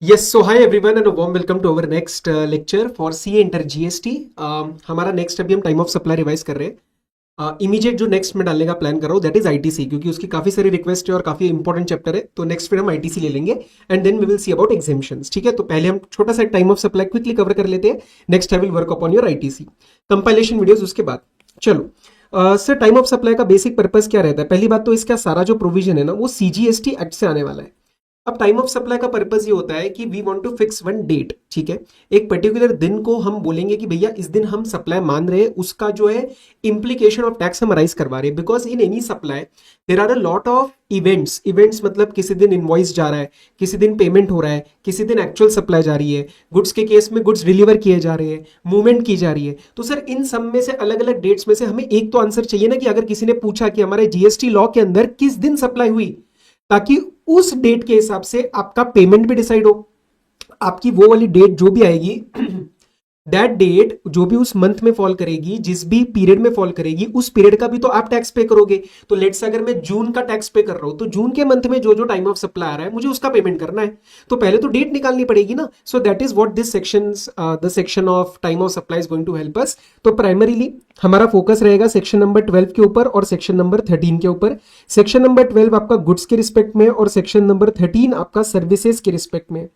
Yes, so hi everyone and a warm welcome to our next lecture for CA Inter GST। हमारा next अभी हम time of supply revise कर रहे हैं। Immediate जो next में डालने का प्लान कर रहा हूँ दैट इज आईटीसी, क्योंकि उसकी काफी सारी रिक्वेस्ट है और काफी इंपॉर्टेंट चैप्टर है। तो नेक्स्ट फिर हम आईटीसी ले लेंगे and then we will see about examinations. ठीक है, तो पहले हम छोटा सा time of supply quickly cover कर लेते हैं। Next I will work upon your ITC compilation videos उसके बाद। चलो सर, टाइम ऑफ सप्लाई का बेसिक पर्पस क्या रहता है? पहली बात तो इसका सारा जो प्रोविजन है ना वो सीजीएसटी एक्ट से आने वाला है। अब टाइम ऑफ सप्लाई का पर्पस ये होता है कि we want to fix one date. ठीक है, एक पर्टिकुलर दिन को हम बोलेंगे कि भैया इस दिन हम सप्लाई मान रहे हैं, उसका जो है इम्प्लीकेशन ऑफ टैक्स हम राइज करवा रहे हैं। Because in any supply there are a lot of events. Events मतलब किसी दिन इनवॉइस जा रहा है, किसी दिन पेमेंट हो रहा है, किसी दिन एक्चुअल सप्लाई जा रही है, गुड्स के केस में गुड्स डिलीवर किए जा रहे हैं, मूवमेंट की जा रही है। तो सर इन सब में से अलग अलग डेट्स में से हमें एक तो आंसर चाहिए ना, कि अगर किसी ने पूछा कि हमारे जीएसटी लॉ के अंदर किस दिन सप्लाई हुई, ताकि उस डेट के हिसाब से आपका पेमेंट भी डिसाइड हो। आपकी वो वाली डेट जो भी आएगी दैट डेट जो भी उस मंथ में फॉल करेगी, जिस भी पीरियड में फॉल करेगी, उस पीरियड का भी तो आप टैक्स पे करोगे। तो लेट्स अगर मैं जून का टैक्स पे कर रहा हूं तो जून के मंथ में जो जो टाइम ऑफ सप्लाई आ रहा है मुझे उसका पेमेंट करना है। तो पहले तो डेट निकालनी पड़ेगी ना। So that is what this section, the section of time of supply is going to help us. तो प्राइमरीली हमारा फोकस रहेगा सेक्शन नंबर 12 के ऊपर और सेक्शन नंबर 13 के ऊपर। सेक्शन नंबर 12 आपका गुड्स के रिस्पेक्ट में और सेक्शन नंबर 13 आपका सर्विसेज के रिस्पेक्ट में।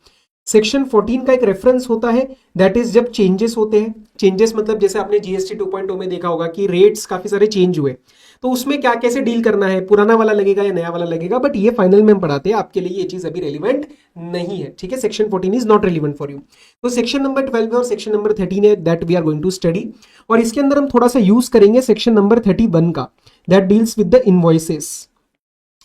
सेक्शन 14 का एक रेफरेंस होता है, दैट इज जब चेंजेस होते हैं। चेंजेस मतलब जैसे आपने जीएसटी 2.0 में देखा होगा कि रेट्स काफी सारे चेंज हुए, तो उसमें क्या कैसे डील करना है, पुराना वाला लगेगा या नया वाला लगेगा। बट ये फाइनल में हम पढ़ाते हैं, आपके लिए ये चीज अभी रेलिवेंट नहीं है। ठीक है, section 14 is not relevant for you. तो सेक्शन नंबर 12 और सेक्शन नंबर 13 है that we are going to study. और इसके अंदर हम थोड़ा सा यूज करेंगे सेक्शन नंबर 31 का, that deals with the invoices,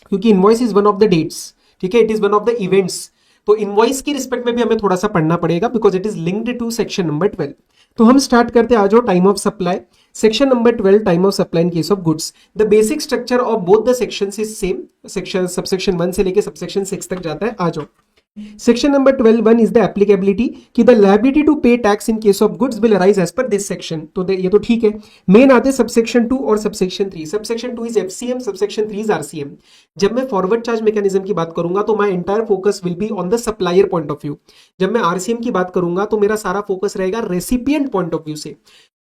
क्योंकि invoice is one of the dates. ठीक है, it is one of the events. तो इनवॉइस की रिस्पेक्ट में भी हमें थोड़ा सा पढ़ना पड़ेगा because it is linked to section number 12। तो हम स्टार्ट करते हैं, आ जाओ time of supply section number 12, time of supply in case of goods. The basic structure of both the sections is same. Section subsection 1 से लेके subsection 6 तक जाता है। आ जाओ, section number 12(1) is the applicability कि the liability to pay tax in case of goods will arise as per this section. तो ये तो ठीक है। मेन आते सबसेक्शन 2 और subsection 3। Subsection 2 is FCM, subsection 3 is RCM. जब मैं फॉरवर्ड चार्ज मैकेनिज्म की बात करूंगा तो my entire focus will be on the supplier point of view. जब मैं आरसीएम की बात करूंगा तो मेरा सारा फोकस रहेगा रेसिपिएंट पॉइंट ऑफ व्यू से।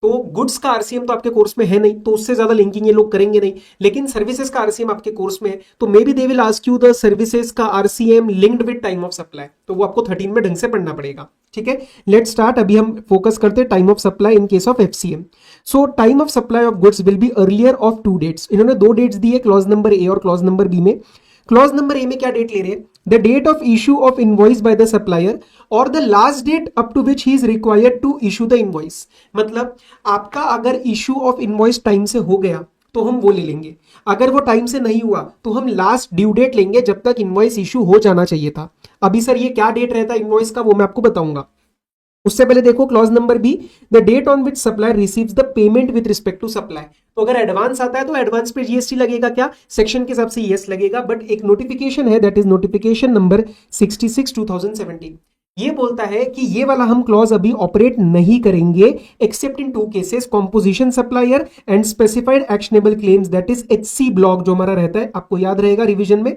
तो गुड्स का आरसीएम तो आपके कोर्स में है नहीं, तो उससे ज्यादा लिंकिंग ये लोग करेंगे नहीं। लेकिन सर्विसेज का आरसीएम आपके कोर्स में है, तो maybe they will ask you the services का RCM linked with time of supply. तो वो आपको 13 में ढंग से पढ़ना पड़ेगा। ठीक है, लेट्स स्टार्ट। अभी हम फोकस करते हैं time of supply in case of FCM. So time of supply of goods will be earlier of 2 dates. इन्होंने 2 डेट्स दी है, क्लॉज नंबर ए और क्लॉज नंबर बी में। क्लॉज नंबर ए में क्या डेट ले रहे हैं? The date of issue of invoice by the supplier और the last date up to which he is required to issue the invoice. मतलब आपका अगर इशू ऑफ इनवॉइस टाइम से हो गया तो हम वो ले लेंगे, अगर वो टाइम से नहीं हुआ तो हम लास्ट ड्यू डेट लेंगे जब तक इनवॉइस इशू हो जाना चाहिए था। अभी सर ये क्या डेट रहता है इनवॉइस का, वो मैं आपको बताऊंगा। उससे पहले देखो clause number B, the date on which supplier receives the payment with respect to supply. तो अगर एडवांस आता है तो एडवांस पे जीएसटी लगेगा क्या? सेक्शन के हिसाब से यस लगेगा, बट एक नोटिफिकेशन है दैट इज नोटिफिकेशन नंबर 66/2017। ये बोलता है कि ये वाला हम क्लॉज अभी ऑपरेट नहीं करेंगे except in 2 cases, composition supplier and specified actionable claims, that is HC block जो हमारा रहता है, आपको याद रहेगा रिवीजन में।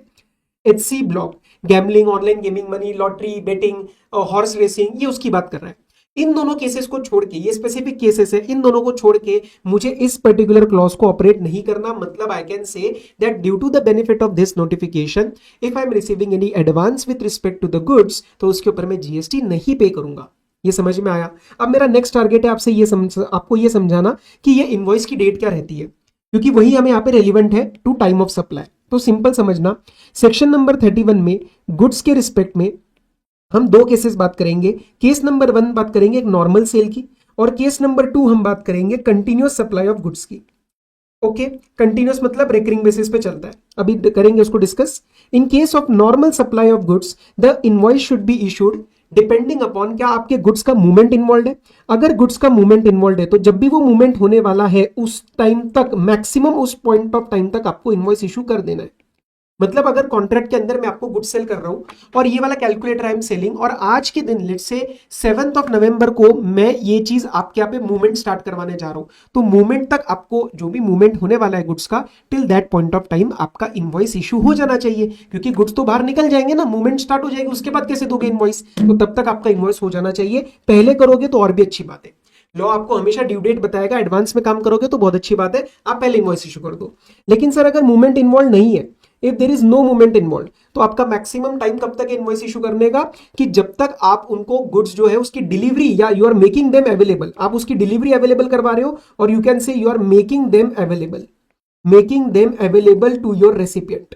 HC block gambling, online gaming, money lottery, betting, horse racing, ये उसकी बात कर रहा है। इन दोनों केसेस को छोड़ के, ये स्पेसिफिक केसेस है, इन दोनों को छोड़ के मुझे इस पर्टिकुलर क्लॉज को ऑपरेट नहीं करना। मतलब I can say that due to the benefit of this notification if I am receiving any advance with respect to the goods, तो उसके ऊपर मैं जीएसटी नहीं पे करूंगा। ये समझ में आया? अब मेरा नेक्स्ट टारगेट है आपको ये समझाना कि ये इनवॉइस की डेट क्या रहती है, क्योंकि वही हमें यहाँ पे रेलिवेंट है टू टाइम ऑफ सप्लाई। तो सिंपल समझना, सेक्शन नंबर 31 में गुड्स के रिस्पेक्ट में हम 2 केसेस बात करेंगे। केस नंबर 1 बात करेंगे एक नॉर्मल सेल की, और केस नंबर 2 हम बात करेंगे कंटिन्यूअस सप्लाई ऑफ गुड्स की। ओके, कंटिन्यूअस मतलब रेकरिंग बेसिस पे चलता है, अभी करेंगे उसको discuss. In case of normal supply of goods the invoice should be issued depending upon क्या आपके गुड्स का मूवमेंट इन्वॉल्व है। अगर गुड्स का मूवमेंट इन्वॉल्व है तो जब भी वो मूवमेंट होने वाला है उस टाइम तक, मैक्सिमम उस पॉइंट ऑफ टाइम तक आपको इनवॉइस इशू कर देना है। मतलब अगर कॉन्ट्रैक्ट के अंदर मैं आपको गुड सेल कर रहा हूं और ये वाला कैलकुलेटर आई एम सेलिंग, और आज के दिन let's say 7th of November को मैं ये चीज आपके यहाँ पे मूवमेंट स्टार्ट करवाने जा रहा हूं, तो मूवमेंट तक आपको जो भी मूवमेंट होने वाला है गुड्स का, till that point of time आपका इनवॉइस इशू हो जाना चाहिए, क्योंकि गुड्स तो बाहर निकल जाएंगे ना, मूवमेंट स्टार्ट हो जाएगी, उसके बाद कैसे दोगे इनवॉइस, तो तब तक आपका इनवॉइस हो जाना चाहिए। पहले करोगे तो और भी अच्छी बात है, लॉ आपको हमेशा ड्यू डेट बताएगा, एडवांस में काम करोगे तो बहुत अच्छी बात है, आप पहले इनवॉइस इशू कर दो। लेकिन सर अगर मूवमेंट इन्वॉल्व नहीं है, if there is no movement involve, तो आपका मैक्सिमम टाइम कब तक इनवॉइस इशू करने का, कि जब तक आप उनको गुड्स जो है उसकी डिलीवरी, या you are making them available, आप उसकी डिलीवरी अवेलेबल करवा रहे हो, और you can say you are making them available to your recipient.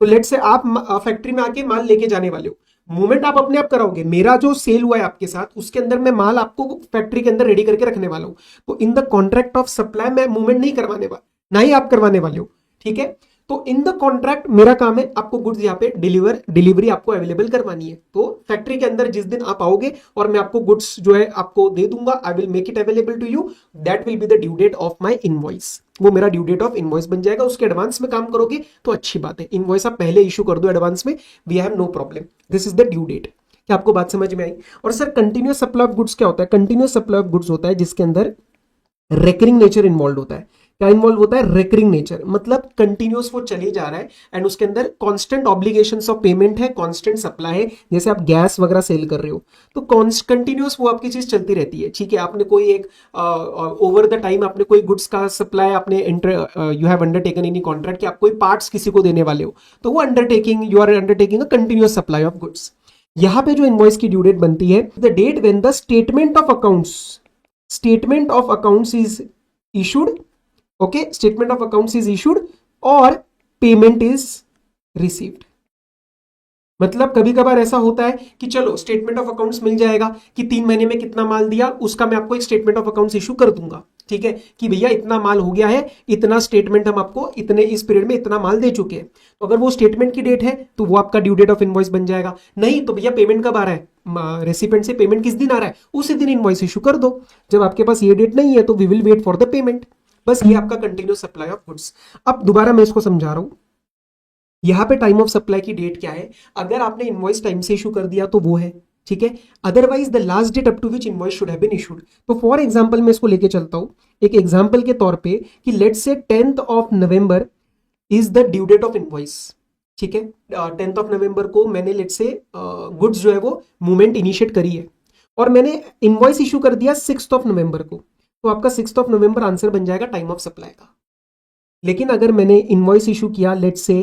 तो लेट से आप फैक्ट्री में आके माल लेके जाने वाले हो, मूवमेंट आप अपने आप कराओगे, मेरा जो सेल हुआ है आपके साथ उसके अंदर मैं माल आपको फैक्ट्री के अंदर रेडी करके रखने वाला हूं, तो in the contract of supply मैं मूवमेंट नहीं करवाने वाला, ना ही आप करवाने वाले हो, ठीक है। तो इन द कॉन्ट्रैक्ट मेरा काम है आपको गुड्स यहाँ पे डिलीवरी आपको अवेलेबल करवानी है। तो फैक्ट्री के अंदर जिस दिन आप आओगे और मैं आपको गुड्स जो है आपको दे दूंगा, I will make it available to you, that will be the due date of my invoice, वो मेरा ड्यू डेट ऑफ इनवॉइस बन जाएगा। उसके एडवांस में काम करोगे तो अच्छी बात है, इनवॉइस आप पहले इशू कर दो एडवांस में, we have no problem, this is the due date. क्या आपको बात समझ में आई? और sir continuous supply of goods क्या होता है? कंटिन्यूअस सप्लाई ऑफ गुड्स होता है जिसके अंदर रेकरिंग नेचर इन्वॉल्व होता है। क्या इन्वॉल्व होता है? रेकरिंग नेचर, मतलब कंटिन्यूअस वो चले जा रहा है एंड उसके अंदर कांस्टेंट ऑब्लिगेशंस ऑफ पेमेंट है, कांस्टेंट सप्लाई है। जैसे आप गैस वगैरह सेल कर रहे हो तो कंटिन्यूअस वो आपकी चीज चलती रहती है, ठीक है। आपने कोई एक ओवर द टाइम आपने कोई गुड्स का सप्लाई आपने you have undertaken in contract कि आप कोई पार्ट्स किसी को देने वाले हो, तो वो you are undertaking a continuous supply of goods. यहां पे जो इनवॉइस की ड्यू डेट बनती है, the date when the statement of accounts is issued, okay, statement of accounts is issued और पेमेंट इज रिसीव्ड। मतलब कभी कभार ऐसा होता है कि चलो स्टेटमेंट ऑफ अकाउंट्स मिल जाएगा कि 3 महीने में कितना माल दिया, उसका मैं आपको एक स्टेटमेंट ऑफ अकाउंट्स इशू कर दूंगा, ठीक है, कि भैया इतना माल हो गया है, इतना स्टेटमेंट हम आपको इतने इस पीरियड में इतना माल दे चुके हैं। तो अगर वो स्टेटमेंट की डेट है तो वो आपका ड्यू डेट ऑफ इनवॉइस बन जाएगा। नहीं तो भैया पेमेंट कब आ रहा है, रेसिपिएंट से पेमेंट किस दिन आ रहा है, उसी दिन इनवॉइस इशू कर दो। जब आपके पास ये डेट नहीं है तो we will wait for the payment. बस ये आपका कंटिन्यूअस सप्लाई ऑफ गुड्स। अब दोबारा मैं इसको समझा रहा हूं, यहां पे टाइम ऑफ सप्लाई की डेट क्या है, अगर आपने इनवॉइस टाइम से इशू कर दिया तो वो है, ठीक है। Otherwise the last date up to which invoice should have been issued. तो फॉर एग्जांपल मैं इसको लेके चलता हूं एक एग्जांपल के तौर पे कि let's say 10th of November is the due date of invoice, ठीक है। 10th ऑफ नवंबर को मैंने लेट्स से गुड्स जो है वो मूवमेंट इनिशिएट करी है और मैंने इनवॉइस इशू कर दिया 6th ऑफ नवंबर को, तो आपका 6th ऑफ नवंबर आंसर बन जाएगा टाइम ऑफ सप्लाई का। लेकिन अगर मैंने इनवॉइस इशू किया let's say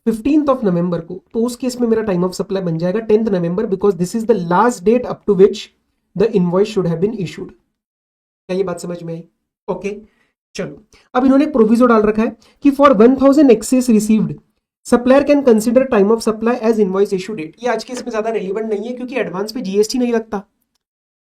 15th of November को, तो उस केस में मेरा टाइम ऑफ सप्लाई बन जाएगा 10th November, because this is the last date up to which the invoice should have been issued. क्या ये बात समझ में आई? ओके, चलो अब इन्होंने एक प्रोविजो डाल रखा है कि for 1000 excess received supplier can consider time of supply as invoice issue date. ये आज के इसमें ज्यादा रेलिवेंट नहीं है क्योंकि एडवांस पे जीएसटी नहीं लगता।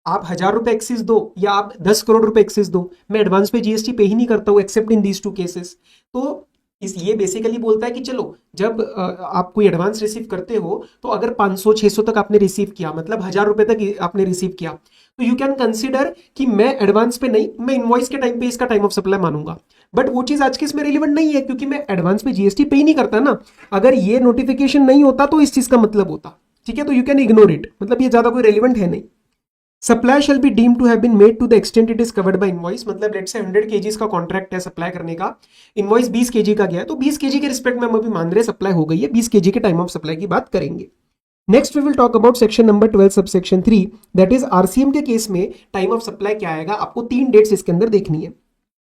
आप 1000 रुपए एक्सेस दो या आप 10 करोड़ रुपए एक्सेस दो, मैं एडवांस पे जीएसटी पे ही नहीं करता हूं एक्सेप्ट इन दीज 2 केसेस। तो ये बेसिकली बोलता है कि चलो जब आप कोई एडवांस रिसीव करते हो तो अगर 500-600 तक आपने रिसीव किया, मतलब 1000 रुपए तक आपने रिसीव किया, तो यू कैन कंसिडर कि मैं एडवांस पे नहीं, मैं इनवॉइस के टाइम पे इसका टाइम ऑफ सप्लाई मानूंगा। बट वो चीज आज के इसमें रिलेवेंट नहीं है क्योंकि मैं एडवांस पे जीएसटी पे ही नहीं करता ना। अगर ये नोटिफिकेशन नहीं होता तो इस चीज का मतलब होता, ठीक है। तो यू कैन इग्नोर इट, मतलब ये ज्यादा कोई रेलिवेंट है नहीं। Supply shall be deemed to have been made to the extent it is covered by invoice, मतलब लेट्स से 100 kg का कॉन्ट्रैक्ट है सप्लाई करने का, इनवॉइस 20 kg का गया है, तो 20 kg के रिस्पेक्ट में हम अभी मान रहे सप्लाई हो गई है, 20 kg के टाइम ऑफ सप्लाई की बात करेंगे। Next we will talk about section number 12 subsection 3, that is RCM के केस में टाइम ऑफ सप्लाई क्या आएगा। आपको 3 डेट्स इसके अंदर देखनी है।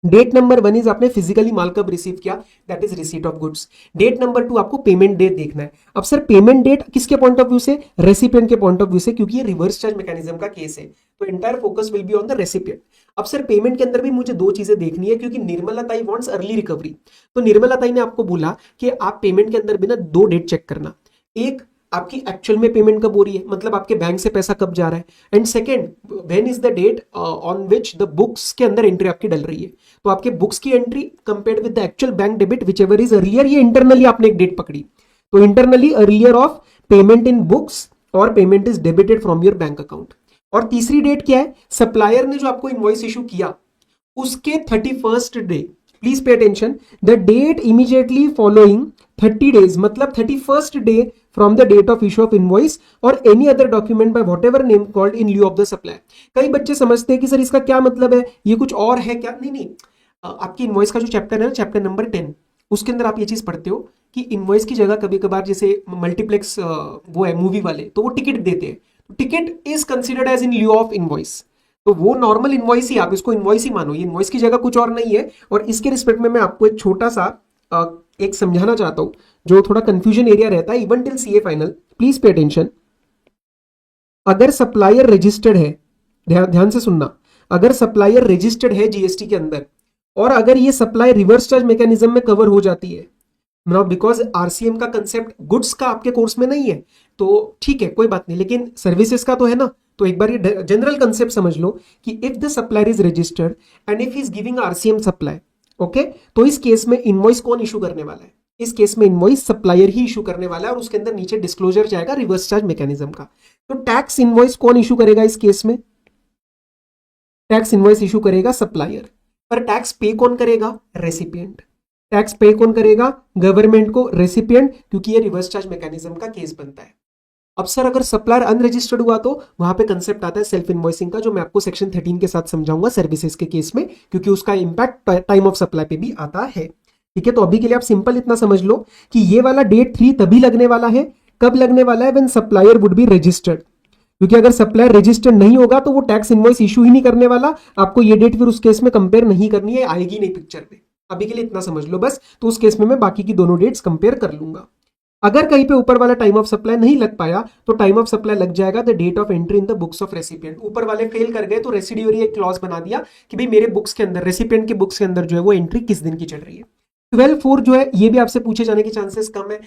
डेट नंबर 1 इज आपने फिजिकली माल कब रिसीव किया, that is receipt of goods. Date number 2 आपको पेमेंट डेट देखना है। अब सर पेमेंट डेट किसके पॉइंट ऑफ व्यू से, रेसिपिएंट के पॉइंट ऑफ व्यू से, क्योंकि ये रिवर्स चार्ज मैकेनिज्म का केस है, तो entire focus will be on the recipient. अब सर पेमेंट के अंदर भी मुझे 2 चीजें देखनी है क्योंकि Nirmala Tai wants early recovery. तो निर्मला ताई ने आपको बोला कि आप पेमेंट के अंदर भी ना 2 डेट चेक करना, एक आपकी एक्चुअल में पेमेंट कब हो रही है, मतलब आपके बैंक से पैसा कब जा रहा है, and second when is the date on which the books के अंदर एंट्री आपकी डल रही है। तो आपके बुक्स की entry compared with the actual bank debit whichever is earlier, ये इंटरनली आपने एक डेट पकड़ी, तो internally earlier of payment in books और payment is debited from your bank account. और तीसरी डेट क्या है, सप्लायर ने जो आपको इनवॉइस इशू किया उसके 31st day, please pay attention, the date immediately following 30 days मतलब 31st day from the date of issue of invoice और any other document by whatever name called in lieu of the supply. कई बच्चे समझते हैं कि sir इसका क्या मतलब है, ये कुछ और है क्या? नहीं नहीं, आपकी इनवॉइस का जो चैप्टर है ना, चैप्टर नंबर 10, उसके अंदर आप ये चीज पढ़ते हो कि इनवॉइस की जगह कभी कभार जैसे मल्टीप्लेक्स वो है मूवी वाले, तो वो टिकट देते हैं, ticket is considered as in lieu of invoice. तो वो नॉर्मल इनवॉइस ही, आप इसको इनवॉइस ही मानो, ये इनवॉइस की जगह कुछ और नहीं है। और इसके रिस्पेक्ट में मैं आपको एक छोटा सा एक समझाना चाहता हूं जो थोड़ा कंफ्यूजन एरिया रहता है even till CA final. Please pay attention. अगर सप्लायर रजिस्टर्ड है, ध्यान से सुनना, अगर सप्लायर रजिस्टर्ड है जीएसटी के अंदर और अगर ये सप्लाई रिवर्स चार्ज मैकेनिज्म में कवर हो जाती है, नाउ बिकॉज आरसीएम का कंसेप्ट गुड्स का आपके कोर्स में नहीं है तो ठीक है कोई बात नहीं, लेकिन सर्विसेज का तो है ना। तो एक बार ये जनरल कंसेप्ट समझ लो कि if the supplier is registered and if is giving RCM supply, okay, तो इस केस में इनवॉइस कौन इशू करने वाला है? इस केस में इनवॉइस सप्लायर ही इशू करने वाला है और उसके अंदर नीचे डिस्क्लोजर जाएगा रिवर्स चार्ज मैकेनिज्म का। तो टैक्स इनवॉइस कौन इशू करेगा इस केस में? टैक्स इनवॉइस इशू करेगा सप्लायर, पर टैक्स पे कौन करेगा? रेसिपिएंट। टैक्स पे कौन करेगा? गवर्नमेंट को, रेसिपिएंट, क्योंकि ये रिवर्स चार्ज मैकेनिज्म का केस बनता है। अब सर अगर सप्लायर अनरजिस्टर्ड हुआ तो वहां पे कंसेप्ट आता है सेल्फ इनवॉइसिंग का, जो मैं आपको सेक्शन 13 के साथ समझाऊंगा सर्विसेज के केस में, क्योंकि उसका इंपैक्ट टाइम ऑफ सप्लाई पे भी आता है। ठीक है, तो अभी के लिए आप सिंपल इतना समझ लो कि ये वाला डेट 3 तभी लगने वाला है, कब लगने वाला है? When supplier would be registered, क्योंकि अगर सप्लायर रजिस्टर्ड नहीं होगा तो वो टैक्स इनवॉइस इशू ही नहीं करने वाला। आपको ये डेट फिर उस केस में कंपेयर नहीं करनी है, आएगी नहीं पिक्चर में। अभी के लिए इतना समझ लो बस। तो उस केस में मैं बाकी की दोनों डेट्स कंपेयर कर लूंगा। अगर कहीं पे ऊपर वाला टाइम ऑफ सप्लाई नहीं लग पाया तो टाइम ऑफ सप्लाई लग जाएगा the date of entry in the books of recipient. ऊपर वाले फेल कर गए तो रेसिड्यूरी एक क्लॉज बना दिया कि भाई मेरे बुक्स के अंदर, रेसिपिएंट के बुक्स के अंदर जो है वो एंट्री किस दिन की चल रही है। 12/4 जो है ये भी आपसे पूछे जाने के चांसेस कम है।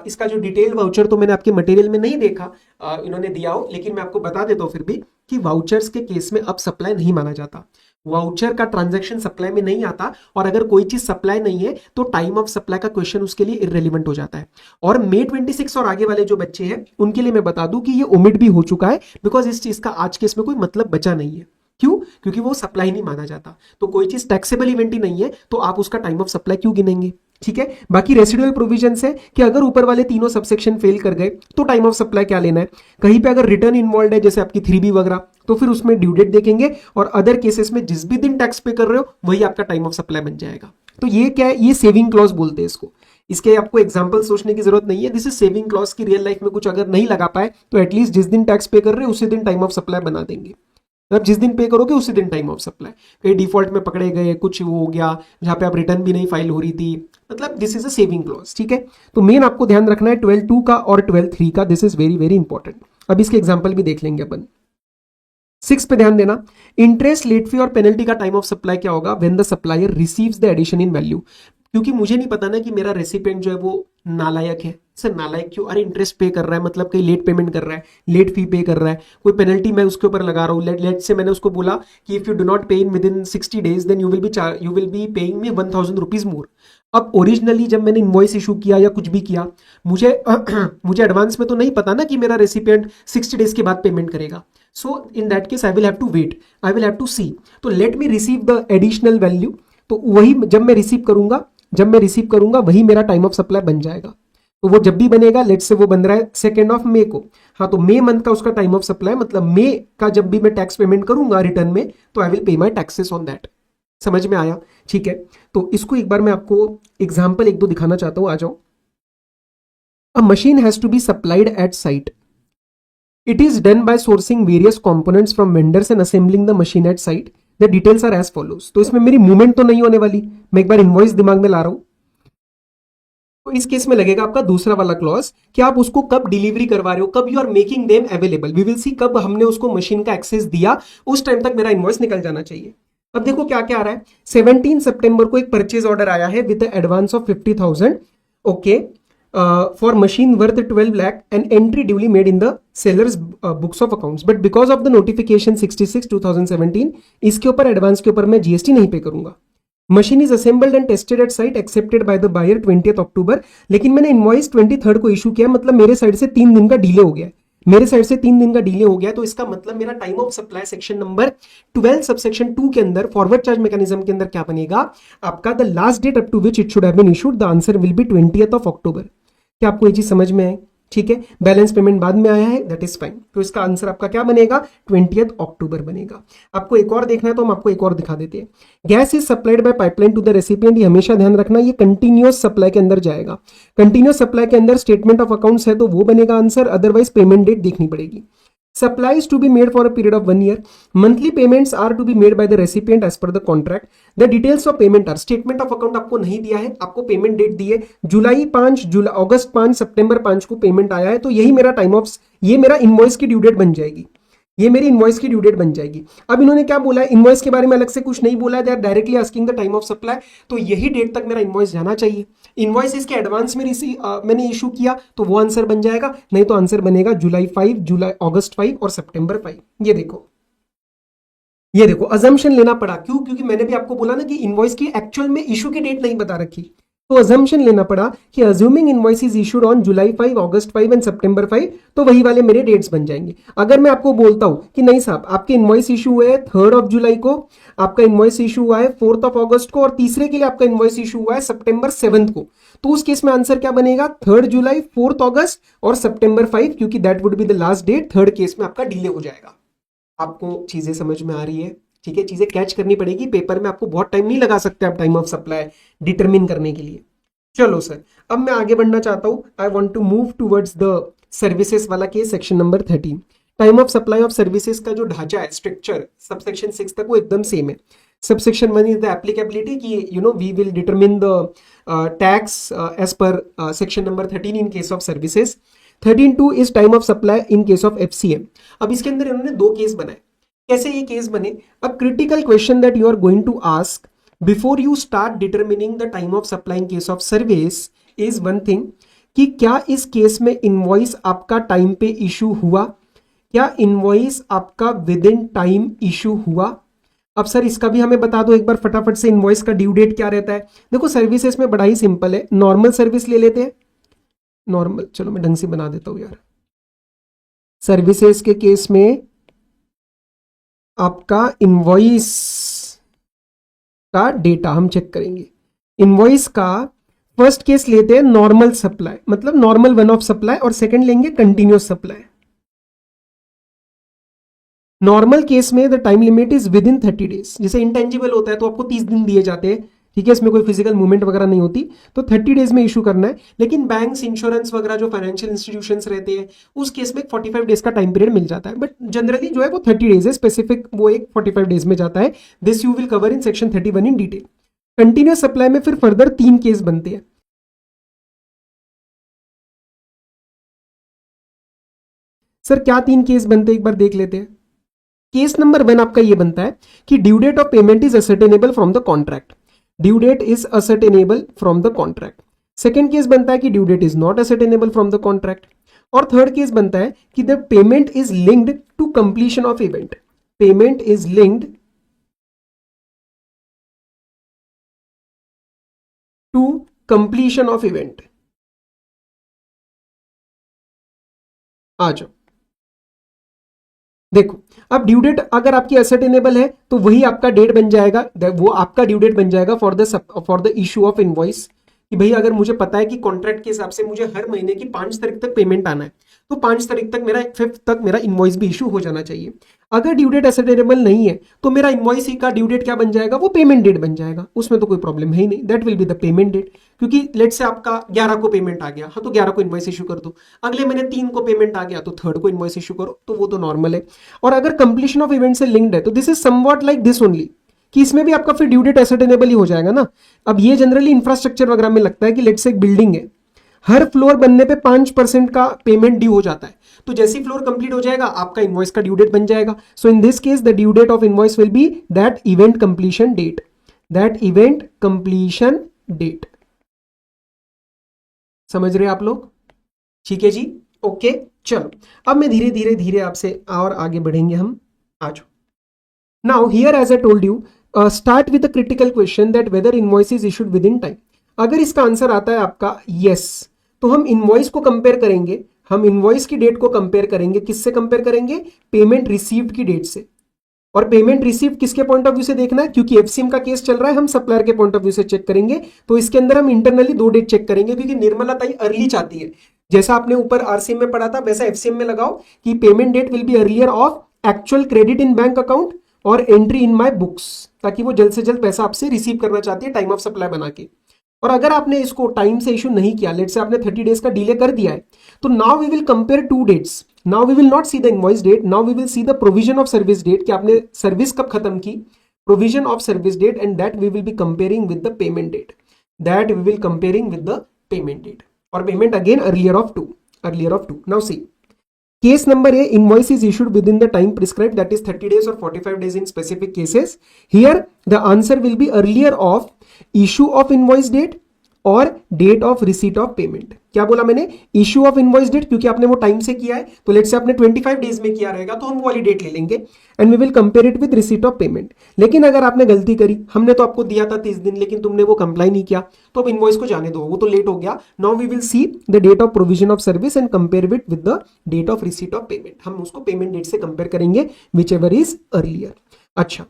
इसका जो डिटेल वाउचर तो मैंने आपके मटेरियल में नहीं देखा इन्होंने दिया हो, लेकिन मैं आपको बता देता हूं फिर भी कि वाउचर्स के केस में अब सप्लाई नहीं माना जाता। वाउचर का ट्रांजैक्शन सप्लाई में नहीं आता और अगर कोई चीज सप्लाई नहीं है तो टाइम ऑफ सप्लाई का क्वेश्चन उसके लिए इररेलेवेंट हो जाता है। और May 26 और आगे वाले जो बच्चे हैं उनके लिए मैं बता दूं कि ये ओमिट भी हो चुका है, बिकॉज इस चीज का आज के इसमें कोई मतलब बचा नहीं है। क्यों? क्योंकि वो सप्लाई नहीं माना जाता। तो कोई चीज टैक्सेबल इवेंट ही नहीं है तो आप उसका टाइम ऑफ सप्लाई क्यों गिनेंगे? ठीक है, बाकी रेसिडुअल प्रोविजंस है कि अगर ऊपर वाले तीनों सबसेक्शन फेल कर गए तो टाइम ऑफ सप्लाई क्या लेना है। कहीं पे अगर रिटर्न इन्वॉल्व है जैसे आपकी 3B वगैरह, तो फिर उसमें ड्यू डेट देखेंगे और अदर केसेस में जिस भी दिन टैक्स पे कर रहे हो वही आपका टाइम ऑफ सप्लाई बन जाएगा। तो ये क्या है? ये सेविंग क्लॉज बोलते हैं इसको। इसके आपको एग्जांपल सोचने की जरूरत नहीं है, दिस इज सेविंग क्लॉज की रियल लाइफ में कुछ अगर नहीं लगा पाए तो एटलीस्ट जिस दिन टैक्स पे कर रहे हो उसी दिन टाइम ऑफ सप्लाई बना देंगे। मतलब जिस दिन पे करोगे उसी दिन टाइम ऑफ सप्लाई। कहीं डिफॉल्ट में पकड़े गए, कुछ वो हो गया जहां पे आप रिटर्न भी नहीं फाइल हो रही थी, मतलब this is a saving clause. ठीक है, तो मेन आपको ध्यान रखना है 12/2 का और 12/3 का, this is very very important. अब इसके एग्जाम्पल भी देख लेंगे अपन। 6 पे ध्यान देना, इंटरेस्ट, लेट फी और पेनल्टी का टाइम ऑफ सप्लाई क्या होगा? When the supplier receives the addition in value. क्योंकि मुझे नहीं पता ना कि मेरा रेसिपिएंट जो है वो नालायक है। सर नालायक क्यों? अरे इंटरेस्ट पे कर रहा है, मतलब कहीं लेट पेमेंट कर रहा है, लेट फी पे कर रहा है, कोई पेनल्टी मैं उसके ऊपर लगा रहा हूँ। लेट से मैंने उसको बोला कि if you do not pay in within 60 days then you will be paying me 1000 rupees more. अब ओरिजिनली जब मैंने इनवॉइस इशू किया या कुछ भी किया, मुझे एडवांस में तो नहीं पता ना कि मेरा रेसिपिएंट 60 डेज के बाद पेमेंट करेगा। So in that case I will have to wait, I will have to see. तो let me receive the additional value. तो वही जब मैं रिसीव करूंगा वही मेरा टाइम ऑफ सप्लाई बन जाएगा। तो वो जब भी बनेगा, लेट से वो बन रहा है 2 मई को, हाँ तो मई मंथ का उसका टाइम ऑफ सप्लाई, मतलब मई का जब भी मैं टैक्स पेमेंट करूंगा रिटर्न में तो I will pay my taxes on that. समझ में आया? ठीक है, तो इसको एक बार मैं आपको एग्जाम्पल 1-2 दिखाना चाहता हूं, आ जाओ। A machine has to be supplied at site. It is done by sourcing various components from vendors and assembling the machine at site. The details are as follows. तो इसमें मेरी मूवमेंट तो नहीं होने वाली, मैं एक बार इनवॉइस दिमाग में ला रहा हूं। तो इस केस में लगेगा आपका दूसरा वाला क्लॉज कि आप उसको कब डिलीवरी करवा रहे हो, कब you are making them available. We will see कब हमने उसको मशीन का एक्सेस दिया, उस टाइम तक मेरा इनवॉइस निकल जाना चाहिए। अब देखो क्या क्या आ रहा है। 17 सितंबर को एक परचेज ऑर्डर आया है with advance of 50,000, okay, for machine worth 12 lakh and entry duly made in the sellers books of accounts, but because of the notification 66/2017 इसके ऊपर एडवांस के ऊपर मैं जीएसटी नहीं पे करूंगा। Machine is assembled and tested at site accepted by the buyer 20th October. लेकिन मैंने इनवॉइस 23rd को इशू किया, मतलब मेरे साइड से 3 दिन का डिले हो गया है। मेरे साइड से 3 दिन का डिले हो गया, तो इसका मतलब मेरा time of supply section number 12 subsection 2 के अंदर फॉरवर्ड चार्ज मैकेनिज्म के अंदर क्या बनेगा आपका, the last date up to which it should have been issued the answer will be 20th of October. क्या आपको ये चीज समझ में आई? ठीक है, बैलेंस पेमेंट बाद में आया है, दैट इज फाइन। तो इसका आंसर आपका क्या बनेगा, 20th अक्टूबर बनेगा। आपको एक और देखना है तो हम आपको एक और दिखा देते हैं। Gas is supplied by pipeline to the recipient, ये हमेशा ध्यान रखना, ये कंटिन्यूअस सप्लाई के अंदर जाएगा। कंटिन्यूअस सप्लाई के अंदर स्टेटमेंट ऑफ अकाउंट्स है तो वो बनेगा आंसर, अदरवाइज पेमेंट डेट देखनी पड़ेगी। Supplies to be made for a period of 1 year. Monthly payments are to be made by the recipient as per the contract. The details of payment are, statement of account आपको नहीं दिया है, आपको payment date दी है जुलाई 5, August 5, सितंबर 5 को payment आया है, तो यही मेरा टाइम ऑफ, ये मेरा इनवॉइस की ड्यू डेट बन जाएगी, ये मेरी इनवॉइस की ड्यू डेट बन जाएगी। अब इन्होंने क्या बोला है, इनवॉइस के बारे में अलग से कुछ नहीं बोला है, they are directly asking the time of supply, तो यही डेट तक मेरा इनवॉइस जाना चाहिए। इनवॉइस इसके एडवांस में मैंने इशू किया तो वो आंसर बन जाएगा, नहीं तो आंसर बनेगा जुलाई 5, अगस्त 5 और सितंबर 5। ये देखो अजम्पशन लेना पड़ा, क्यों? क्योंकि मैंने भी आपको बोला ना कि इनवॉइस की एक्चुअल में इशू की डेट नहीं बता रखी, तो अजम्पशन लेना पड़ा कि assuming invoice is issued on July 5, August 5 and September 5, तो वही वाले मेरे डेट्स बन जाएंगे। अगर मैं आपको बोलता हूं कि नहीं साहब आपके इनवॉइस इशू हुए है 3rd ऑफ जुलाई को, आपका इनवॉइस इशू हुआ है 4th ऑफ अगस्त को, और तीसरे के लिए आपका इनवॉइस इशू हुआ है सितंबर 7 को, तो उस केस में आंसर क्या बनेगा, 3rd जुलाई, 4th अगस्त और सितंबर 5, क्योंकि that would be the last date. Third case में आपका डिले हो जाएगा। आपको चीजें समझ में आ रही है? ठीक है, चीजें कैच करनी पड़ेगी, पेपर में आपको बहुत टाइम नहीं लगा सकते आप टाइम ऑफ सप्लाई डिटरमिन करने के लिए। चलो सर, अब मैं आगे बढ़ना चाहता हूं। I want to move towards the services वाला केस, section number 13। Time of supply of services का जो ढांचा है, स्ट्रक्चर सबसेक्शन 6 तक वो एकदम सेम है। सबसेक्शन 1 इज द एप्लीकेबिलिटी की we will determine the tax as per section number 13 in case of services. 13.2 is time of supply in case of FCM। अब इसके अंदर इन्होंने 2 केस बनाए। कैसे ये केस बने? अब critical question that you are going to ask before you start determining the time of supply in case of service is one thing, कि क्या इस केस में इनवॉइस आपका टाइम पे इशू हुआ, क्या इनवॉइस आपका विद इन टाइम इशू हुआ। अब सर इसका भी हमें बता दो एक बार फटाफट से, इनवॉइस का ड्यू डेट क्या रहता है। देखो सर्विसेज में बड़ा ही सिंपल है, नॉर्मल सर्विस ले लेते हैं, नॉर्मल, चलो मैं ढंग से बना देता हूं यार। सर्विसेज के केस में आपका इनवॉइस का डेटा हम चेक करेंगे। इनवॉइस का फर्स्ट केस लेते हैं नॉर्मल सप्लाई, मतलब नॉर्मल वन ऑफ सप्लाई, और सेकंड लेंगे कंटिन्यूअस सप्लाई। नॉर्मल केस में the time limit is with in 30 days. जैसे इंटेंजिबल होता है तो आपको 30 दिन दिए जाते हैं, ठीक है, इसमें कोई फिजिकल मूवमेंट वगैरह नहीं होती, तो 30 डेज में इशू करना है। लेकिन बैंक्स, इंश्योरेंस वगैरह जो फाइनेंशियल इंस्टीट्यूशंस रहते हैं उस केस में 45 डेज का टाइम पीरियड मिल जाता है, बट जनरली जो है वो 30 डेज है, स्पेसिफिक वो एक 45 डेज में जाता है। This you will cover in section 31 in detail. Continuous supply में फिर फर्दर 3 केस बनते हैं। सर क्या 3 केस बनते हैं, एक बार देख लेते हैं। केस नंबर 1 आपका ये बनता है कि due date of payment is ascertainable from the contract. Due date is ascertainable from the contract. Second case बनता है कि due date is not ascertainable from the contract. और थर्ड केस बनता है कि the payment is linked to completion of event. Payment is linked to completion of event. आ जाओ, देखो अब ड्यू डेट अगर आपकी असर्टेनेबल है तो वही आपका डेट बन जाएगा, वो आपका ड्यू डेट बन जाएगा for the issue of invoice. कि भाई अगर मुझे पता है कि कॉन्ट्रैक्ट के हिसाब से मुझे हर महीने की 5 तारीख तक पेमेंट आना है, तो 5 तारीख तक मेरा 5th तक मेरा इनवॉइस भी इशू हो जाना चाहिए। अगर ड्यू डेट असर्टेनेबल नहीं है तो मेरा इनवॉइस का ड्यू डेट क्या बन जाएगा, वो पेमेंट डेट बन जाएगा, उसमें तो कोई प्रॉब्लम है ही नहीं, that will be the payment date. क्योंकि लेट से आपका 11 को पेमेंट आ गया, हाँ तो 11 को इनवॉइस इशू कर दो, अगले महीने 3 को पेमेंट आ गया तो 3rd को इनवॉइस इशू करो, तो वो तो नॉर्मल है। और अगर कंप्लीशन ऑफ इवेंट से लिंक्ड है तो this is somewhat like this only, कि इसमें भी आपका फिर ड्यू डेट असर्टेनेबल ही हो जाएगा ना। अब ये जनरली इंफ्रास्ट्रक्चर वगैरह में लगता है कि लेट्स से एक बिल्डिंग है, हर फ्लोर बनने पे 5% का पेमेंट ड्यू हो जाता है, तो जैसे ही फ्लोर कंप्लीट हो जाएगा आपका इनवॉइस का ड्यू डेट बन जाएगा। So in this case the due date of invoice will be that event completion date, that event completion date. समझ रहे आप लोग? ठीक है जी, ओके। चलो अब मैं धीरे धीरे धीरे आपसे और आगे बढ़ेंगे हम। आ जाओ। Now here as I told you, start with the critical question that whether invoice is issued within time. अगर इसका आंसर आता है आपका यस, तो हम इनवॉइस को कंपेयर करेंगे हम इनवॉइस की डेट को कंपेयर करेंगे, किससे कंपेयर करेंगे? पेमेंट रिसीव्ड की डेट से। और पेमेंट रिसीव्ड किसके पॉइंट ऑफ व्यू से देखना है? क्योंकि एफसीएम का केस चल रहा है, हम सप्लायर के पॉइंट ऑफ व्यू से चेक करेंगे। तो इसके अंदर हम इंटरनली दो डेट चेक करेंगे, क्योंकि निर्मला ताई अर्ली चाहती है। जैसा आपने ऊपर आरसीएम में पढ़ा था वैसा एफसीएम में लगाओ कि payment date will be earlier of actual credit in bank account और एंट्री इन माई बुक्स, ताकि वो जल्द से जल्द पैसा आपसे रिसीव करना चाहती है टाइम ऑफ सप्लाई बना के। और अगर आपने इसको टाइम से इशू नहीं किया, लेट से आपने 30 डेज का डिले कर दिया है, तो now we will compare two dates. Now we will not see the invoice date, now we will see the provision of service date, कि आपने सर्विस कब खत्म की, provision of service date, and that we will be comparing with the payment date, that we will comparing with the payment date, और payment again earlier of two. Now see, case number A, invoice is issued within the time prescribed, that is 30 days or 45 days in specific cases. Here the answer will be earlier of issue of invoice date और date of receipt of payment. क्या बोला मैंने? Issue of invoice date, क्योंकि आपने वो time से किया है, तो लेट से आपने 25 डेज में किया रहेगा तो हम वो वाली डेट ले लेंगे, and we will compare it with receipt of payment. लेकिन अगर आपने गलती करी, हमने तो आपको दिया था 30 दिन, लेकिन तुमने वो कंप्लाई नहीं किया, तो अब इनवॉइस को जाने दो, वो तो लेट हो गया। Now we will see the date of provision of service and compare it with the date of receipt of payment. हम उसको पेमेंट डेट से कंपेयर करेंगे, विच एवर इज अर्लियर। अच्छा,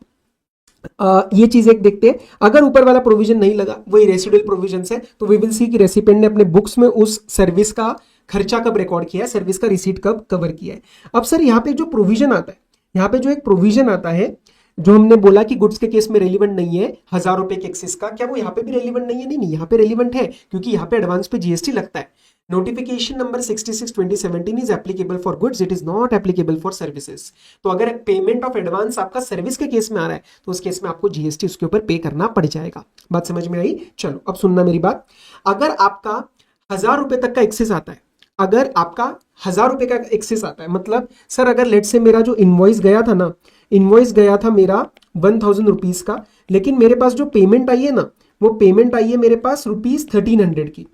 ये चीज एक देखते हैं। अगर ऊपर वाला प्रोविजन नहीं लगा, वही रेसिडुअल प्रोविजन है, तो वी विल सी कि रेसिपिएंट ने अपने बुक्स में उस सर्विस का खर्चा कब रिकॉर्ड किया है, सर्विस का रिसीट कब कवर किया है। अब सर यहाँ पे जो प्रोविजन आता है, यहाँ पे जो एक प्रोविजन आता है, जो हमने बोला कि गुड्स के केस में रेलिवेंट नहीं है, 1000 रुपए के एक्सेस का, क्या वो यहाँ पे भी रेलिवेंट नहीं है? नहीं, यहाँ पे रेलिवेंट है, क्योंकि यहाँ पे एडवांस पे जीएसटी लगता है। Notification number 66/2017 is applicable for goods, it is not applicable for services. तो अगर पेमेंट ऑफ एडवांस आपका सर्विस के केस में आ रहा है, तो उस केस में आपको जीएसटी उसके ऊपर पे करना पड़ जाएगा। बात समझ में आई? चलो अब सुनना मेरी बात। अगर आपका 1000 रुपए तक का एक्सेस आता है, अगर आपका 1000 रुपए का एक्सेस आता है, मतलब सर अगर लेट से मेरा जो इनवॉइस गया था ना, इनवॉइस गया था मेरा 1000 रुपीज का, लेकिन मेरे पास जो पेमेंट आई है ना, वो पेमेंट आई है मेरे पास ₹1300 की,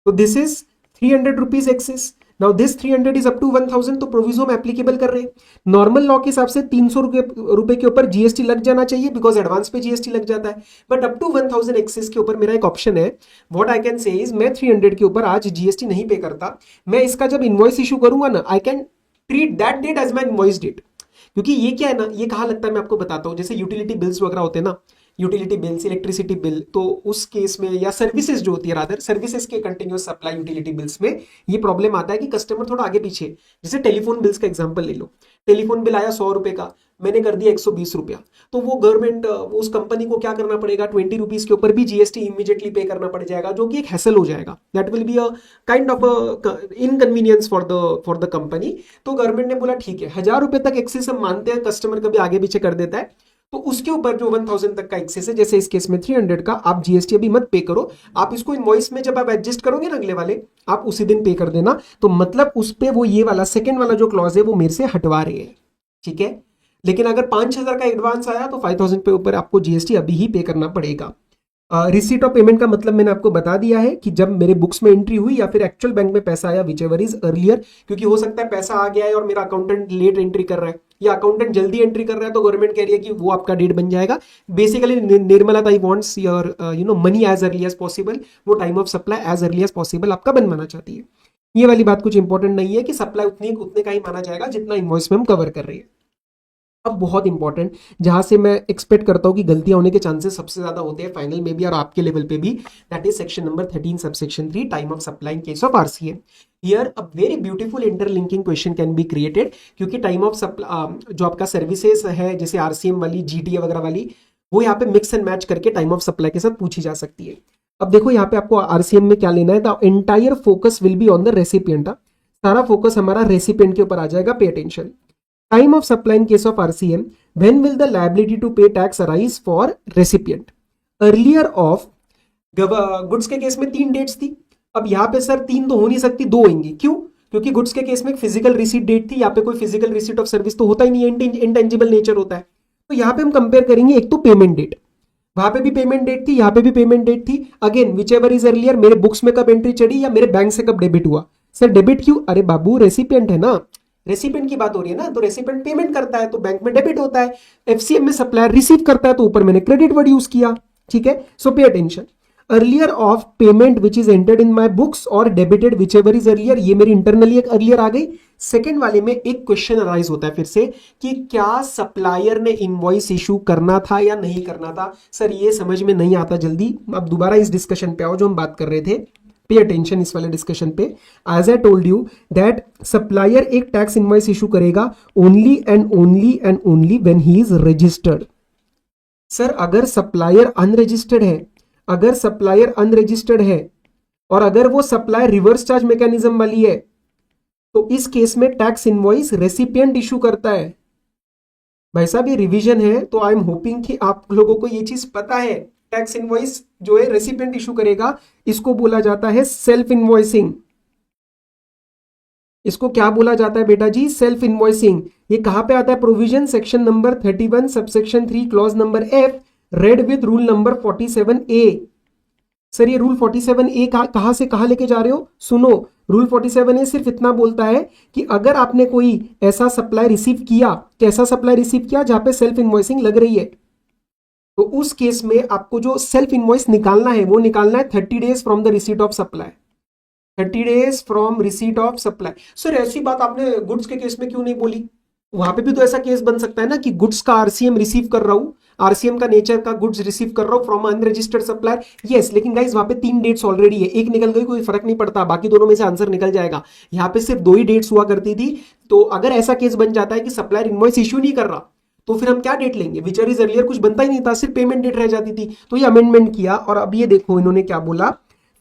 तो this is 300 rupees excess. Now this 300 is up to 1000, तो प्रोविजो में एप्लीकेबल कर रहे हैं। नॉर्मल लॉ के हिसाब से 300 रुपए के ऊपर जीएसटी लग जाना चाहिए, बिकॉज एडवांस पे जीएसटी लग जाता है। बट अप टू 1000 एक्सेस के ऊपर मेरा एक ऑप्शन है, व्हाट आई कैन से इज, मैं 300 के ऊपर आज जीएसटी नहीं पे करता, मैं इसका जब इनवॉइस इशू करूंगा ना, I can treat that date as my invoice date. क्योंकि ये क्या है ना, ये कहाँ लगता है मैं आपको बताता हूँ। जैसे यूटिलिटी बिल्स वगैरह होते हैं ना, यूटिलिटी बिल्स, इलेक्ट्रिसिटी बिल, तो उस केस में, या सर्विसेज जो होती है, रादर सर्विसेज के कंटिन्यूअस सप्लाई यूटिलिटी बिल्स में ये प्रॉब्लम आता है कि कस्टमर थोड़ा आगे पीछे। जैसे टेलीफोन बिल्स का एग्जांपल ले लो, टेलीफोन बिल आया 100 रुपए का, मैंने कर दिया 120 रुपया, तो वो गवर्नमेंट, उस कंपनी को क्या करना पड़ेगा, 20 रुपीज के ऊपर भी जीएसटी इमीडिएटली पे करना पड़ जाएगा, जो कि एक हैसल हो जाएगा। That will be a kind of inconvenience for the company. तो गवर्नमेंट ने बोला ठीक है, 1000 रुपए तक एक्सेस हम मानते हैं, कस्टमर कभी आगे पीछे कर देता है, तो उसके ऊपर जो 1000 तक का एक्सेस है, जैसे इस केस में 300 का, आप जीएसटी अभी मत पे करो, आप इसको इनवॉइस में जब आप एडजस्ट करोगे ना अगले वाले, आप उसी दिन पे कर देना। तो मतलब उस पे वो ये वाला सेकंड वाला जो क्लॉज है वो मेरे से हटवा रहे हैं, ठीक है। लेकिन अगर 5000 का एडवांस आया तो 5000 पे ऊपर आपको जीएसटी अभी ही पे करना पड़ेगा। रिसीट ऑफ पेमेंट का मतलब मैंने आपको बता दिया है कि जब मेरे बुक्स में एंट्री हुई या फिर एक्चुअल बैंक में पैसा आया, विच एवर इज अर्लियर, क्योंकि हो सकता है पैसा आ गया है और मेरा अकाउंटेंट लेट एंट्री कर रहा है, या अकाउंटेंट जल्दी एंट्री कर रहा है, तो गवर्नमेंट कह रही है कि वो आपका डेट बन जाएगा। Basically Nirmala Tai wants your money as early as possible, वो time of supply as early as possible आपका बनवाना चाहती है। ये वाली बात कुछ इंपॉर्टेंट नहीं है कि सप्लाई उतने का ही माना जाएगा जितना इनवॉइस में हम कवर कर रहे हैं। अब बहुत इंपॉर्टेंट, जहां से मैं एक्सपेक्ट करता हूं कि गलतियां होने के चांसेस सबसे ज्यादा होते हैं फाइनल में भी और आपके लेवल पे भी, that is section number 13 subsection 3, time of supply in case of RCM. Here a very beautiful interlinking question can be created, क्योंकि टाइम ऑफ सप्लाई जो आपका सर्विसेज है, जैसे आरसीएम वाली, जीटीए वगैरह वाली, वो यहाँ पे मिक्स एंड मैच करके टाइम ऑफ सप्लाई के साथ पूछी जा सकती है। अब देखो यहाँ पे आपको आरसीएम में क्या लेना है, the entire focus will be on the recipient. सारा फोकस हमारा रेसिपिएंट के ऊपर आ जाएगा, pay attention. Time of supply in case of RCM, when will the liability to pay tax arise for recipient? Earlier of goods के case में 3 dates थी, अब यहाँ पे सर 3 तो हो नहीं सकती, 2 होंगी। क्यों? क्योंकि गुड्स के केस में एक फिजिकल रिसीट डेट थी, यहाँ पे कोई फिजिकल रिसीट ऑफ सर्विस तो होता ही नहीं है, इंटेंजिबल नेचर होता है। तो यहाँ पे हम कंपेयर करेंगे, एक तो पेमेंट डेट, वहां पे भी पेमेंट डेट थी, यहाँ पे भी पेमेंट डेट थी। Again which ever is earlier, मेरे बुक्स में कब एंट्री चढ़ी या मेरे बैंक से कब डेबिट हुआ। सर डेबिट क्यों? अरे बाबू रेसिपिएंट है ना, रेसिपिएंट की बात हो रही है ना, तो रेसिपिएंट पेमेंट करता है तो बैंक में डेबिट होता है, एफसीएम में सप्लायर रिसीव करता है तो ऊपर मैंने क्रेडिट वर्ड यूज किया, ठीक है। So pay attention. Earlier of payment which is entered in my books और debited whichever is earlier, ये मेरी इंटरनली एक अर्लियर आ गई। सेकेंड वाले में एक क्वेश्चन अराइज होता है फिर से कि क्या सप्लायर ने इनवॉइस इशू करना था या नहीं करना था। सर ये समझ में नहीं आता जल्दी, आप दोबारा इस डिस्कशन पे आओ जो हम बात कर रहे थे, पे अटेंशन इस वाले डिस्कशन पे। As I told you that supplier एक टैक्स इनवॉइस इशू करेगा only and only when he is registered. Sir अगर सप्लायर अनरजिस्टर्ड है, अगर सप्लायर अनरजिस्टर्ड है और अगर वो सप्लायर रिवर्स चार्ज मैकेनिज्म वाली है, तो इस केस में टैक्स इनवॉइस रेसिपिएंट इशू करता है। भाई साहब ये रिवीजन है, तो आई एम होपिंग कि आप लोगों को ये चीज पता है। टैक्स इनवॉइस जो है रेसिपिएंट इशू करेगा, इसको बोला जाता है सेल्फ इनवॉइसिंग। इसको क्या बोला जाता है बेटा जी? Self invoicing. ये कहां पे आता है provision? Section number 31 subsection 3 clause number F, read with rule number 47A। Sir ये रूल 47A कहां से कहां लेके जा रहे हो? सुनो, रूल 47A सिर्फ इतना बोलता है कि अगर आपने कोई ऐसा सप्लाई रिसीव किया, कैसा सप्लाई रिसीव किया जहां पे सेल्फ इनवॉइसिंग लग रही है, तो उस केस में आपको जो सेल्फ इनवॉइस निकालना है वो निकालना है 30 days from the receipt of supply. 30 days from receipt of supply. Sir ऐसी बात आपने गुड्स के केस में क्यों नहीं बोली? वहां पे भी तो ऐसा केस बन सकता है ना कि गुड्स का आरसीएम रिसीव कर रहा हूं, आरसीएम का नेचर का गुड्स रिसीव कर रहा हूं फ्रॉम अनरजिस्टर्ड सप्लायर। यस, लेकिन गाइस वहां पे 3 डेट्स ऑलरेडी है, एक निकल गई कोई फर्क नहीं पड़ता, बाकी दोनों में से आंसर निकल जाएगा। यहाँ पे सिर्फ 2 ही डेट्स हुआ करती थी। तो अगर ऐसा केस बन जाता है कि सप्लायर इनवॉइस इश्यू नहीं कर रहा, तो फिर हम क्या डेट लेंगे? विचर इज अर्लियर कुछ बनता ही नहीं था, सिर्फ पेमेंट डेट रह जाती थी। तो ये अमेंडमेंट किया और अब ये देखो इन्होंने क्या बोला।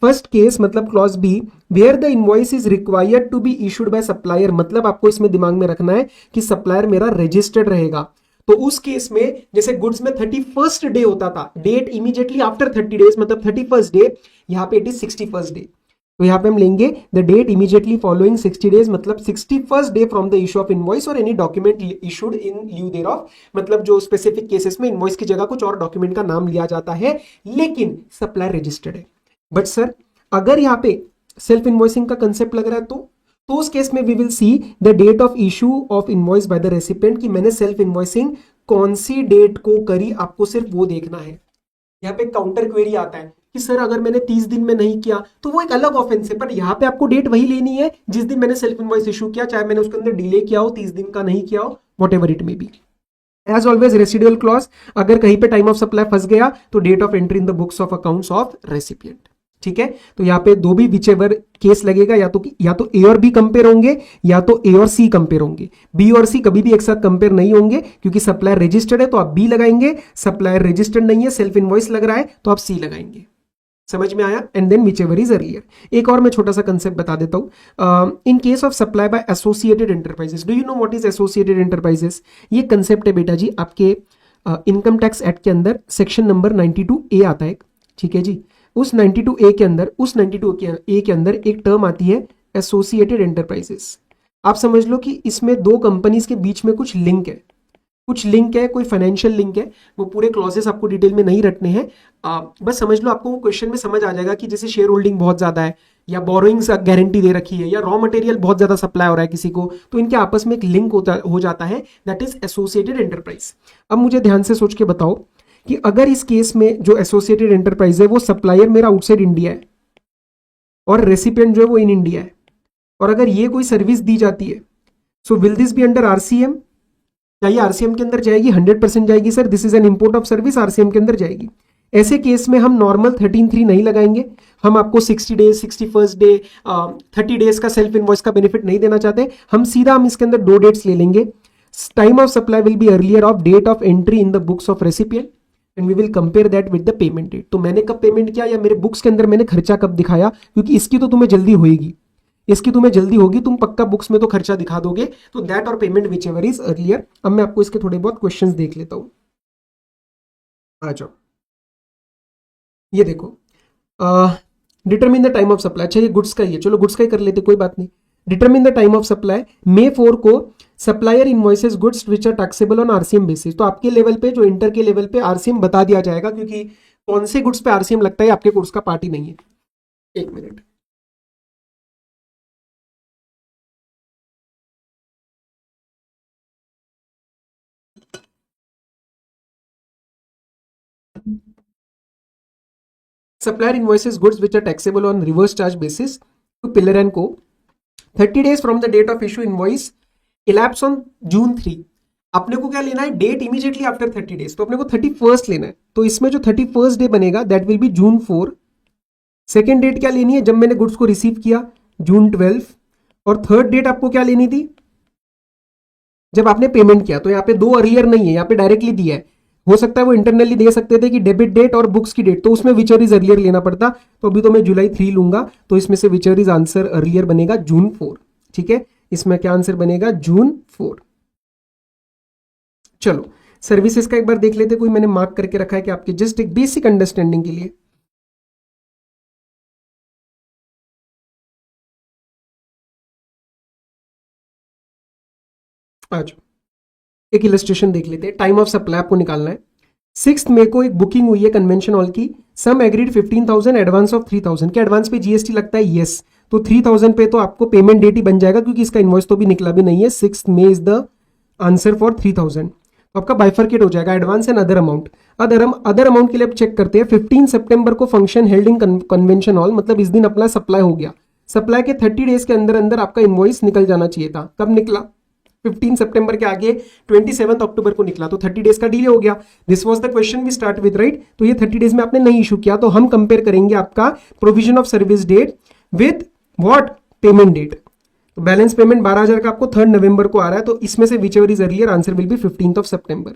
फर्स्ट केस मतलब clause B, where the invoice is required to be issued by supplier, मतलब आपको इसमें दिमाग में रखना है कि सप्लायर मेरा रजिस्टर्ड रहेगा। तो उस केस में जैसे गुड्स में 31st डे होता था, डेट इमीडिएटली आफ्टर 30 डेज मतलब 31st डे, यहां पे इट इज 61st डे। तो यहां पे हम लेंगे the date immediately following 60 days, मतलब 61st day from the issue of invoice और any document issued in lieu thereof, मतलब जो स्पेसिफिक केसेस में इनवॉइस की जगह कुछ और डॉक्यूमेंट का नाम लिया जाता है, लेकिन सप्लायर रजिस्टर्ड है। बट सर अगर यहां पे सेल्फ इनवॉइसिंग का कंसेप्ट लग रहा है, तो उस केस में we will see the date of issue of invoice by the recipient, कि मैंने सेल्फ इनवॉइसिंग कौन सी डेट को करी, आपको सिर्फ वो देखना है। यहाँ पे काउंटर क्वेरी आता है कि सर अगर मैंने 30 दिन में नहीं किया तो वो एक अलग ऑफेंस है, पर यहाँ पे आपको डेट वही लेनी है जिस दिन मैंने सेल्फ इनवॉइस इशू किया, चाहे मैंने उसके अंदर डिले किया हो, 30 दिन का नहीं किया हो, whatever it may be. As always residual clause, अगर कहीं पे टाइम ऑफ सप्लाई फंस गया तो date of entry in the books of accounts of recipient. ठीक है, तो यहाँ पे दो भी विच एवर केस लगेगा, या तो ए और बी कंपेयर होंगे, या तो ए और सी कंपेयर होंगे। बी और सी कभी भी एक साथ कंपेयर नहीं होंगे, क्योंकि सप्लायर रजिस्टर्ड है तो आप बी लगाएंगे, सप्लायर रजिस्टर्ड नहीं है सेल्फ इनवॉइस लग रहा है तो आप सी लगाएंगे। समझ में आया? And then whichever is earlier. एक और मैं छोटा सा कंसेप्ट बता देता हूं, in case of supply by associated enterprises, do you know what is associated enterprises? ये कंसेप्ट है बेटा जी आपके इनकम टैक्स एक्ट के अंदर, सेक्शन नंबर 92A आता है। ठीक है जी, उस 92A के अंदर, उस 92A के अंदर एक टर्म आती है एसोसिएटेड एंटरप्राइजेस। आप समझ लो कि इसमें दो कंपनीज के बीच में कुछ लिंक है, कुछ लिंक है, कोई फाइनेंशियल लिंक है। वो पूरे क्लॉजेस आपको डिटेल में नहीं रटने हैं, बस समझ लो, आपको वो क्वेश्चन में समझ आ जाएगा कि जैसे शेयर होल्डिंग बहुत ज्यादा है, या बोरोइंग्स गारंटी दे रखी है, या रॉ मटेरियल बहुत ज्यादा सप्लाई हो रहा है किसी को, तो इनके आपस में एक लिंक हो जाता है, दैट इज एसोसिएटेड एंटरप्राइज। अब मुझे ध्यान से सोच के बताओ कि अगर इस केस में जो एसोसिएटेड एंटरप्राइज है वो सप्लायर मेरा आउटसाइड इंडिया है और रेसिपिएंट जो है वो इन इंडिया है, और अगर ये कोई सर्विस दी जाती है, so will this be under RCM? क्या ये आरसीएम के अंदर जाएगी? 100% जाएगी sir, this is an import of service, RCM के अंदर जाएगी। ऐसे केस में हम नॉर्मल 13(3) नहीं लगाएंगे, हम आपको 60 डेज, 61st डे, 30 डेज का सेल्फ इनवॉइस का बेनिफिट नहीं देना चाहते, हम इसके अंदर 2 डेट्स ले लेंगे। Time of supply will be earlier of date of entry in the books of recipient and we will compare that with the payment date. तो मैंने कब पेमेंट किया या मेरे बुक्स के अंदर मैंने खर्चा कब दिखाया, क्योंकि इसकी तो तुम्हें जल्दी होगी, इसकी तुम्हें जल्दी होगी, तुम पक्का बुक्स में तो खर्चा दिखा दोगे, तो दैट और payment which ever is earlier. अब मैं आपको इसके थोड़े बहुत क्वेश्चंस देख लेता हूं, आ जाओ। ये देखो, determine the time of supply. अच्छा ये गुड्स का ही है, चलो गुड्स का ही कर लेते, कोई बात नहीं। Determine the time of supply, May 4 को supplier invoices goods which are taxable on RCM basis. तो आपके लेवल पे, जो इंटर के लेवल पे आरसीएम बता दिया जाएगा, क्योंकि कौन से गुड्स पे आरसीएम लगता है आपके कोर्स का पार्ट ही नहीं है। एक minute, supplier invoices goods which are taxable on reverse charge basis to Pillar and Co. 30 days from the date of issue invoice elapse on June 3. अपने को क्या लेना है, डेट इमीडिएटली आफ्टर 30 डेज, तो अपने को 31st लेना है, तो इसमें जो 31st डे बनेगा that will be June 4. Second date क्या लेनी है, जब मैंने गुड्स को रिसीव किया, जून 12. और थर्ड डेट आपको क्या लेनी थी, जब आपने पेमेंट किया. तो यहाँ पे दो अर्लियर नहीं है, यहाँ पे डायरेक्टली दिया है. हो सकता है वो इंटरनली दे सकते थे कि डेबिट डेट और बुक्स की डेट, तो उसमें विचर इज अर्लियर लेना पड़ता. तो अभी तो मैं जुलाई 3 लूंगा, तो इसमें से विचर इज आंसर अर्लियर बनेगा जून 4. ठीक है, इसमें क्या आंसर बनेगा, जून 4. चलो सर्विसेज का एक बार देख लेते, कोई मैंने मार्क करके रखा है कि आपके जस्ट एक बेसिक अंडरस्टैंडिंग के लिए. आज एक इलस्ट्रेशन देख लेते हैं. टाइम ऑफ सप्लाई आपको निकालना है. 6 मई को एक बुकिंग हुई है कन्वेंशन हॉल की. सम एग्रीड 15,000 एडवांस ऑफ 3,000. क्या एडवांस पे जीएसटी लगता है, यस. तो 3,000 पे तो आपको पेमेंट डेट ही बन जाएगा, क्योंकि इसका इनवॉइस तो भी निकला भी नहीं है. 6 May is the answer for 3,000. तो आपका बाइफर्केट हो जाएगा advance and other amount. Other amount के लिए आप चेक करते हैं. 15 सितंबर को function held in convention hall, मतलब इस दिन अपना सप्लाई हो गया. सप्लाई के 30 डेज के अंदर अंदर आपका इनवॉइस निकल जाना चाहिए था. कब निकला, 15 सितंबर के आगे 27 अक्टूबर को निकला, तो 30 डेज का डिले हो गया. This was the question we start with, right. तो ये 30 डेज में आपने नहीं इशू किया, तो हम कंपेयर करेंगे आपका provision of service date with what, payment date. तो बैलेंस पेमेंट 12,000 का आपको 3 नवंबर को आ रहा है, तो इसमें से which ever is earlier answer will B 15 सितंबर.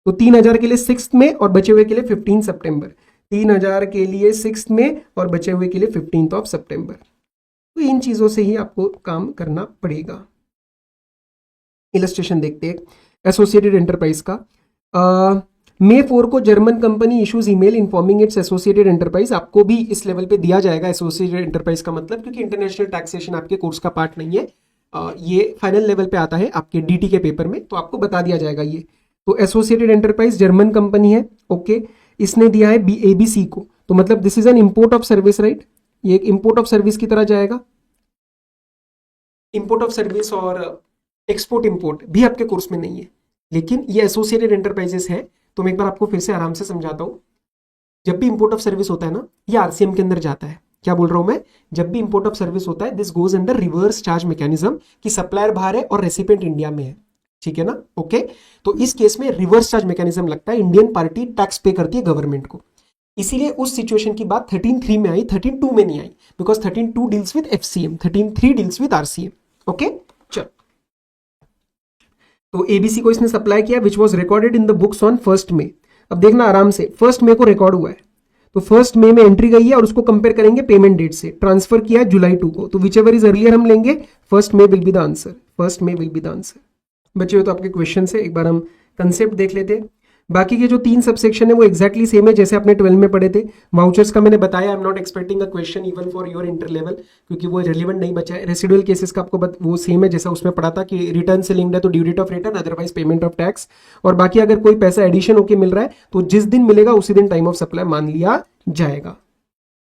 तो 3,000 के लिए 6 में और बचे हुए के लिए 15 सितंबर. 3,000 के लिए 6 में और बचे हुए के लिए 15 सितंबर. तो इन चीजों से ही आपको काम करना पड़ेगा. इलस्ट्रेशन देखते हैं एसोसिएटेड एंटरप्राइज का. May 4 को German company issues email informing it's associated enterprise. आपको भी इस लेवल पे दिया जाएगा एसोसिएटेड एंटरप्राइज का मतलब, क्योंकि इंटरनेशनल टैक्सेशन आपके कोर्स का पार्ट नहीं है. ये फाइनल लेवल पे आता है आपके डीटी के पेपर में, तो आपको बता दिया जाएगा ये. तो एसोसिएटेड एंटरप्राइज जर्मन कंपनी है, ओके. इसने दिया है एबीसी को, तो मतलब this is an import of service, right. ये एक इंपोर्ट ऑफ सर्विस की तरह जाएगा. इंपोर्ट ऑफ सर्विस और एक्सपोर्ट इंपोर्ट भी आपके कोर्स में नहीं है, लेकिन ये एसोसिएटेड एंटरप्राइजेस है. तो मैं एक बार आपको फिर से आराम से समझाता हूं. जब भी इंपोर्ट ऑफ सर्विस होता है ना, ये आरसीएम के अंदर जाता है. क्या बोल रहा हूं मैं, जब भी इंपोर्ट ऑफ सर्विस होता है this goes under reverse charge mechanism, कि सप्लायर बाहर है और रेसिपिएंट इंडिया में है. ठीक है ना, ओके. तो इस केस में रिवर्स चार्ज मैकेनिज्म लगता है, इंडियन पार्टी टैक्स पे करती है गवर्नमेंट को. इसीलिए उस सिचुएशन की बात 13.3 में आई, 13.2 में नहीं आई, because 13.2 deals with FCM, 13.3 deals with RCM. Okay, चलो. तो एबीसी को इसने सप्लाई किया which was recorded in the books on 1 May. अब देखना आराम से, 1 मई को रिकॉर्ड हुआ है, तो 1 मई में एंट्री गई है और उसको कंपेयर करेंगे पेमेंट डेट से. ट्रांसफर किया है जुलाई 2 को, तो विच एवर इज अर्लियर हम लेंगे. 1 May will be the answer. 1 May will be the answer. बचे हुए तो आपके क्वेश्चन से एक बार हम कंसेप्ट देख लेते हैं. बाकी के जो 3 सबसेक्शन है वो एक्जैक्टली सेम है जैसे आपने 12 में पढ़े थे. वाउचर्स का मैंने बताया, I am not expecting a question even for your inter level, क्योंकि वो रिलेवेंट नहीं बचा है. रेसिडुअल केसेस का आपको वो सेम है जैसा उसमें पढ़ा था कि रिटर्न से लिंक्ड है तो due date of return, otherwise payment of tax. और बाकी अगर कोई पैसा एडिशन होकर मिल रहा है तो जिस दिन मिलेगा उसी दिन टाइम ऑफ सप्लाई मान लिया जाएगा.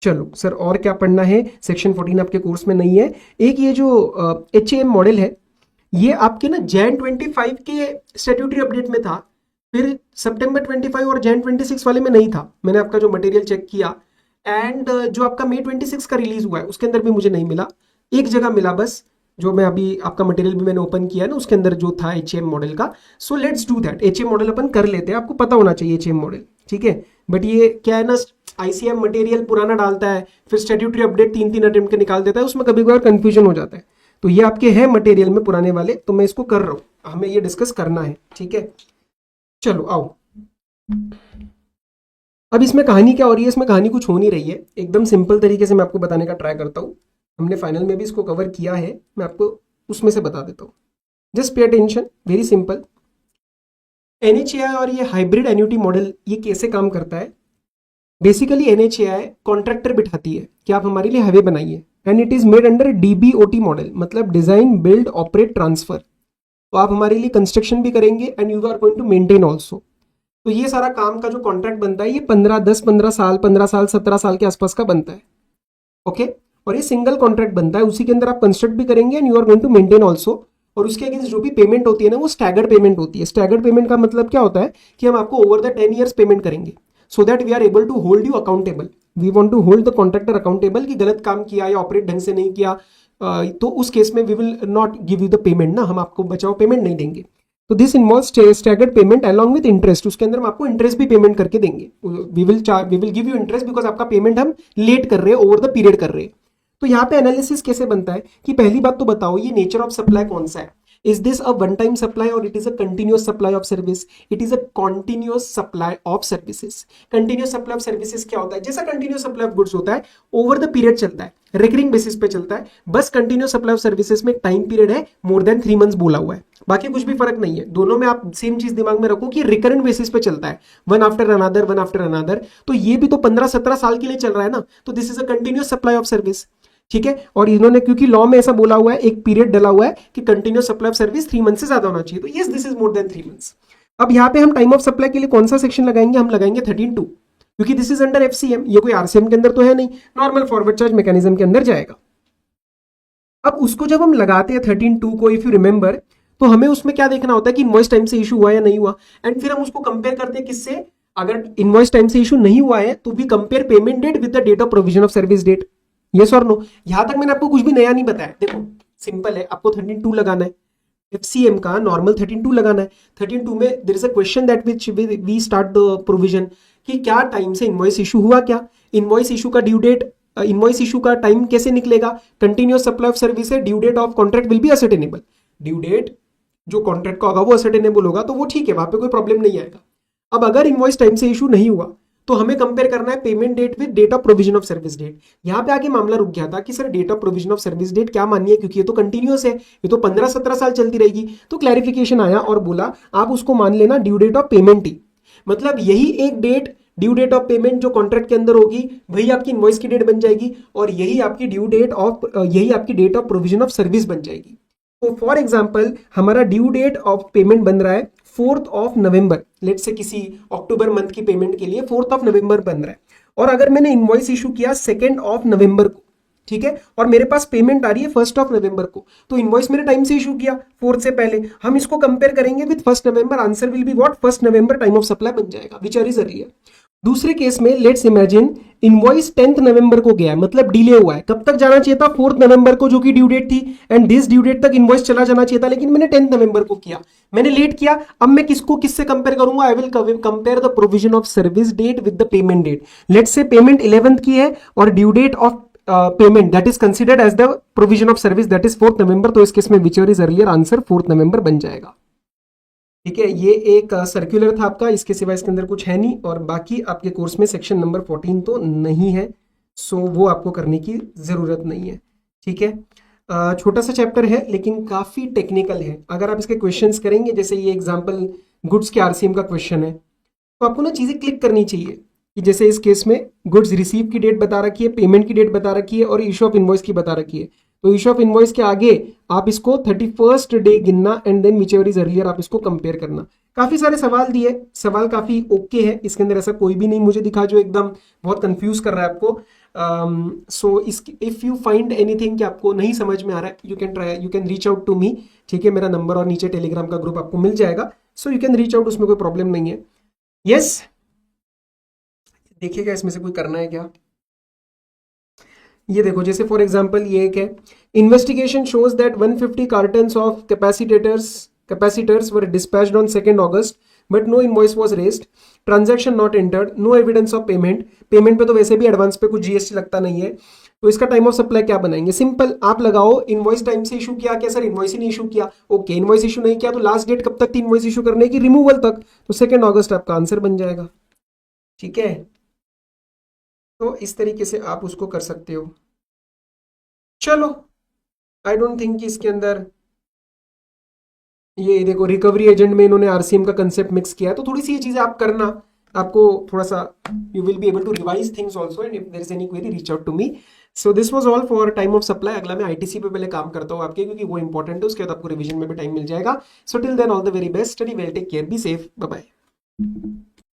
चलो सर, और क्या पढ़ना है. सेक्शन 14 आपके कोर्स में नहीं है. एक ये जो HAM मॉडल है, ये आपके ना Jan 25 के स्टैट्यूटरी अपडेट में था, फिर सितंबर 25 और Jan 26 वाले में नहीं था. मैंने आपका जो मटेरियल चेक किया, एंड जो आपका May 26 का रिलीज हुआ है उसके अंदर भी मुझे नहीं मिला. एक जगह मिला बस, जो मैं अभी आपका मटेरियल भी मैंने ओपन किया ना, उसके अंदर जो था HAM मॉडल का. So let's do that. HAM model अपन कर लेते हैं, आपको पता होना चाहिए HAM मॉडल, ठीक है. बट ये क्या है ना, ICM मटेरियल पुराना डालता है, फिर स्टैट्यूटरी अपडेट 3 अटेम्प्ट के निकाल देता है, उसमें कभी कभार कंफ्यूजन हो जाता है. तो ये आपके हैं मटेरियल में पुराने वाले, तो मैं इसको कर रहा हूं, हमें ये डिस्कस करना है, ठीक है. चलो आओ. अब इसमें कहानी क्या हो रही है, इसमें कहानी कुछ हो नहीं रही है. एकदम सिंपल तरीके से मैं आपको बताने का ट्राई करता हूँ. हमने फाइनल में भी इसको कवर किया है, मैं आपको उसमें से बता देता हूँ. Just pay attention, very simple. NHAI और ये हाइब्रिड एन्युटी मॉडल ये कैसे काम करता है. बेसिकली NHAI कॉन्ट्रैक्टर बिठाती है कि आप हमारे लिए हाईवे बनाइए, and it is made under DBOT model, मतलब डिजाइन बिल्ड ऑपरेट ट्रांसफर. तो आप हमारे लिए कंस्ट्रक्शन भी करेंगे and you are going to maintain also. तो ये सारा काम का जो कॉन्ट्रैक्ट बनता है ये 15 साल 17 साल के आसपास का बनता है, ओके. और ये सिंगल कॉन्ट्रैक्ट बनता है, उसी के अंदर आप कंस्ट्रक्ट भी करेंगे and you are going to maintain also. और उसके अगेंस्ट जो भी पेमेंट होती है ना, वो स्टैगर्ड पेमेंट होती है. स्टैगर्ड पेमेंट का मतलब क्या होता है कि हम आपको ओवर द 10 ईयर्स पेमेंट करेंगे, so that we are able to hold you accountable. We want to hold the contractor accountable कि गलत काम किया या ऑपरेट ढंग से नहीं किया, तो उस केस में we will not give you the payment ना, हम आपको बचाओ पेमेंट नहीं देंगे। तो this involve staggered payment along with interest, उसके अंदर हम आपको इंटरेस्ट भी पेमेंट करके देंगे। We will give you interest because आपका पेमेंट हम लेट कर रहे हैं, ओवर द पीरियड कर रहे हैं। तो यहाँ पे एनालिसिस कैसे बनता है कि पहली बात तो बताओ ये नेचर ऑफ सप्लाई कौन सा है, is this a one time supply और it is a continuous supply of service, it is a continuous supply of services. Continuous supply of services क्या होता है, जैसा कंटिन्यूअस सप्लाई ऑफ गुड्स होता है ओवर द पीरियड चलता है, recurring basis पे चलता है, बस कंटिन्यूअस सप्लाई ऑफ सर्विसेज में टाइम पीरियड है मोर देन 3 मंथ्स बोला हुआ है, बाकी कुछ भी फर्क नहीं है। दोनों में आप सेम चीज दिमाग में रखो कि रिकरेंट बेसिस पे चलता है, one after another one after another. तो ये भी तो 15-17 साल के लिए चल रहा है ना, तो this is a continuous supply of service, ठीक है। और इन्होंने क्योंकि लॉ में ऐसा बोला हुआ है, एक पीरियड डला हुआ है कि continuous supply of service 3 month से ज्यादा होना चाहिए, तो yes this is more than 3 months. अब यहाँ पे हम टाइम ऑफ सप्लाई के लिए कौन सा सेक्शन लगाएंगे, हम लगाएंगे 13(2), क्योंकि दिस इज अंडर एफसीएम, ये कोई आरसीएम के अंदर तो है नहीं, नॉर्मल फॉरवर्ड चार्ज मैकेनिज्म के अंदर जाएगा। अब उसको जब हम लगाते हैं 13(2) को, इफ यू रिमेंबर, तो हमें उसमें क्या देखना होता है कि इनवॉइस टाइम से इशू हुआ या नहीं हुआ, एंड फिर हम उसको कंपेयर करते हैं किससे, अगर इनवॉइस टाइम से इशू नहीं हुआ है तो we compare payment date with the date of provision of service date. Yes और नो, यहां तक मैंने आपको कुछ भी नया नहीं बताया। देखो सिंपल है, आपको 13(2) लगाना है, एफसीएम का नॉर्मल 13(2) लगाना है। 13(2) में there is a question that which we start the provision कि क्या टाइम से इनवॉइस इशू हुआ, क्या इनवॉइस इशू का ड्यू डेट, इनवॉइस इशू का टाइम कैसे निकलेगा, कंटिन्यूअस सप्लाई ऑफ सर्विस है, due date of contract will be ascertainable, due date जो कॉन्ट्रैक्ट का होगा वो असर्टेनेबल होगा, तो वो ठीक है, वहां पे कोई प्रॉब्लम नहीं आएगा। अब अगर इनवॉइस टाइम से इशू नहीं हुआ तो हमें कंपेयर करना है payment date with date of provision of service date. यहां पे आगे मामला रुक गया था कि sir date of provision of service date क्या मानिए, क्योंकि ये तो कंटिन्यूअस है, ये तो 15-17 साल चलती रहेगी। तो क्लैरिफिकेशन आया और बोला आप उसको मान लेना ड्यू डेट ऑफ पेमेंट ही, मतलब यही एक date due date of payment जो कॉन्ट्रैक्ट के अंदर होगी वही आपकी इनवॉइस की डेट बन जाएगी, और यही आपकी date of provision of service बन जाएगी। तो फॉर एग्जाम्पल हमारा ड्यू डेट ऑफ पेमेंट बन रहा है 4 नवंबर, लेट्स से किसी अक्टूबर मंथ की पेमेंट के लिए 4 नवंबर बन रहा है, और अगर मैंने इनवॉइस इशू किया 2 नवंबर को, ठीक है, और मेरे पास पेमेंट आ रही है 1 नवंबर को, तो इनवॉइस मैंने टाइम से इशू किया 4 से पहले, हम इसको कंपेयर करेंगे with 1 November, answer will be what 1 November time of supply बन जाएगा, विच आर इज अर्लियर। दूसरे केस में लेट्स इमेजिन इनवॉइस 10 नवंबर को गया है, मतलब डिले हुआ है, कब तक जाना चाहिए था 4 नवंबर को जो कि ड्यू डेट थी, एंड दिस ड्यू डेट तक इनवॉइस चला जाना चाहिए था, लेकिन मैंने 10 नवंबर को किया, मैंने लेट किया। अब मैं किससे कंपेयर करूंगा, I will compare the provision of service date with the payment date. Let's say payment 11th की है और due date of payment that is considered as the provision of service that is 4 November, तो इस केस में which is earlier, answer 4 नवंबर बन जाएगा। ठीक है, ये एक सर्कुलर था आपका, इसके सिवा इसके अंदर कुछ है नहीं, और बाकी आपके कोर्स में सेक्शन नंबर 14 तो नहीं है, सो वो आपको करने की जरूरत नहीं है। ठीक है, छोटा सा चैप्टर है लेकिन काफी टेक्निकल है। अगर आप इसके क्वेश्चंस करेंगे, जैसे ये एग्जांपल गुड्स के आरसीएम का क्वेश्चन है, तो आपको ना चीजें क्लिक करनी चाहिए कि जैसे इस केस में गुड्स रिसीव की डेट बता रखी है, पेमेंट की डेट बता रखी है, और इशू ऑफ इनवॉइस की बता रखी है। तो इशू ऑफ इनवॉइस के आगे आप इसको 31st डे गिनना, and then whichever is earlier आप इसको कंपेयर करना। काफी सारे सवाल दिए, सवाल काफी ओके है, इसके अंदर ऐसा कोई भी नहीं मुझे दिखा जो एकदम बहुत कंफ्यूज कर रहा है आपको। So if you find anything कि आपको नहीं समझ में आ रहा है, you can reach out to me. ठीक है, मेरा नंबर और नीचे टेलीग्राम का ग्रुप आपको मिल जाएगा, so you can reach out, उसमें कोई प्रॉब्लम नहीं है। यस, देखिएगा इसमें से कोई करना है क्या। ये देखो, जैसे फॉर एग्जांपल ये एक है, investigation shows that 150 cartons of capacitors were dispatched on 2 August but no invoice was raised, transaction not entered, no evidence of payment. Payment पे तो वैसे भी एडवांस पे कुछ जीएसटी लगता नहीं है, तो इसका टाइम ऑफ सप्लाई क्या बनाएंगे। सिंपल, आप लगाओ इनवॉइस टाइम से इशू किया क्या, सर इनवॉइस ही नहीं इशू किया, ओके इनवॉइस इशू नहीं किया तो लास्ट डेट कब तक थी इनवॉइस इशू करने की, रिमूवल तक, तो 2 अगस्त आपका आंसर बन जाएगा। ठीक है, तो इस तरीके से आप उसको कर सकते हो। चलो, आई डोंट थिंक कि इसके अंदर ये देखो रिकवरी एजेंट में इन्होंने आरसीएम का कंसेप्ट मिक्स किया है, तो थोड़ी सी ये चीजें आप करना, आपको थोड़ा सा you will be able to revise things also, and if there is any query reach out to me. So this was all for time of supply. अगला मैं आईटीसी पे पहले काम करता हूँ आपके, क्योंकि वो इंपॉर्टेंट है, उसके बाद आपको रिवीजन में भी टाइम मिल जाएगा। So till then all the very best, study well, take care, be safe, bye bye.